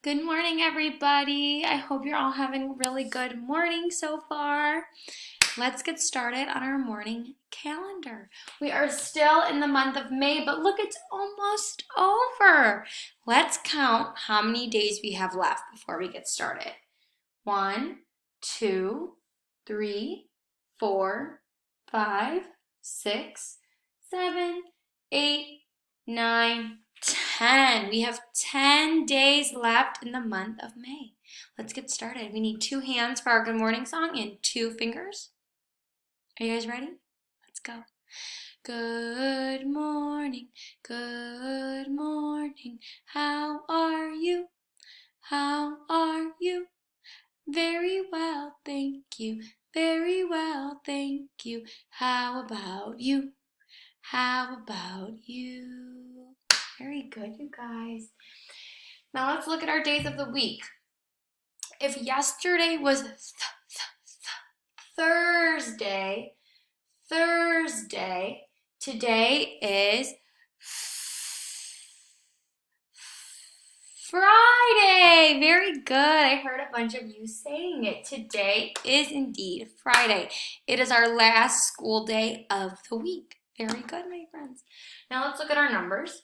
Good morning, everybody. I hope you're all having a really good morning so far. Let's get started on our morning calendar. We are still in the month of May, but look, it's almost over. Let's count how many days we have left before we get started. 1, 2, 3, 4, 5, 6, 7, 8, 9, 10. We have 10 days left in the month of May. Let's get started. We need 2 hands for our good morning song and 2 fingers. Are you guys ready? Let's go. Good morning, how are you? How are you? Very well, thank you, very well, thank you. How about you? How about you? Very good, you guys. Now let's look at our days of the week. If yesterday was Thursday, today is Friday. Very good. I heard a bunch of you saying it. Today is indeed Friday. It is our last school day of the week. Very good, my friends. Now let's look at our numbers.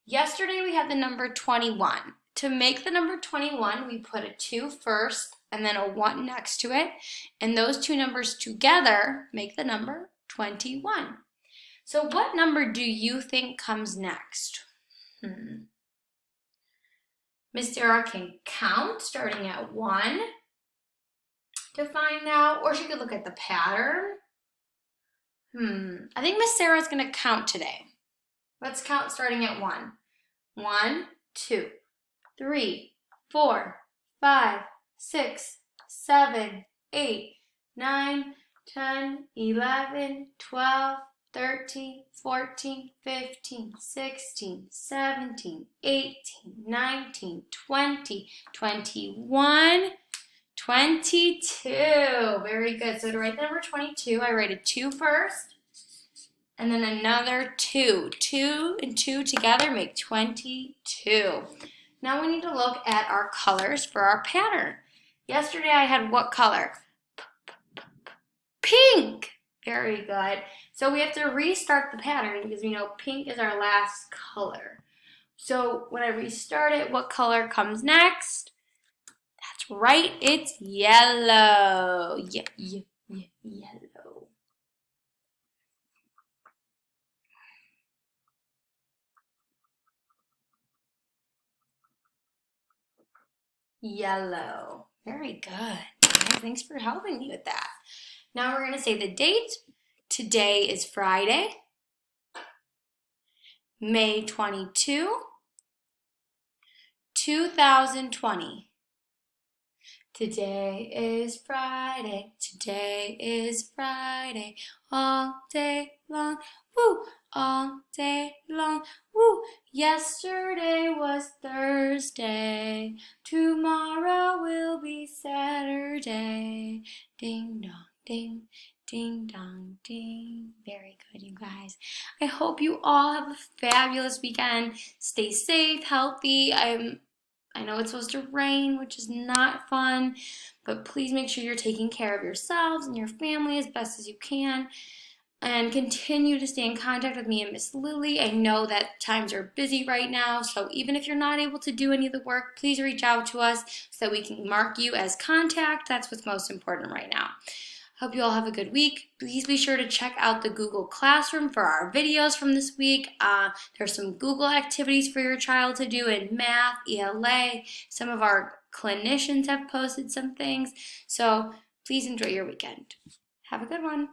Yesterday we had the number 21. To make the number 21, we put a 2 first and then a 1 next to it. And those 2 numbers together make the number 21. So what number do you think comes next? Miss Sarah can count starting at 1 to find out, or she could look at the pattern. I think Miss Sarah's going to count today. Let's count starting at 1. 1, 2, 3, 4, 5, 6, 7, 8, 9, 10, 11, 12, 13, 14, 15, 16, 17, 18, 19, 20, 21, 22. Very good. So to write the number 22, I write a 2 first, and then another 2. 2 and 2 together make 22. Now we need to look at our colors for our pattern. Yesterday I had what color? Pink. Very good. So we have to restart the pattern because we know pink is our last color. So when I restart it, what color comes next? That's right, it's yellow. Yellow. Yellow. Very good. Thanks for helping me with that. Now we're going to say the date. Today is Friday, May 22, 2020. Today is Friday, all day long, woo, all day long, woo. Yesterday was Thursday, tomorrow will be Saturday. Ding dong ding, ding dong ding. Very good, you guys. I hope you all have a fabulous weekend. Stay safe, healthy. I know it's supposed to rain, which is not fun, but please make sure you're taking care of yourselves and your family as best as you can. And continue to stay in contact with me and Miss Lily. I know that times are busy right now, so even if you're not able to do any of the work, please reach out to us so that we can mark you as contact. That's what's most important right now. Hope you all have a good week. Please be sure to check out the Google Classroom for our videos from this week. There's some Google activities for your child to do in math, ELA. Some of our clinicians have posted some things. So please enjoy your weekend. Have a good one.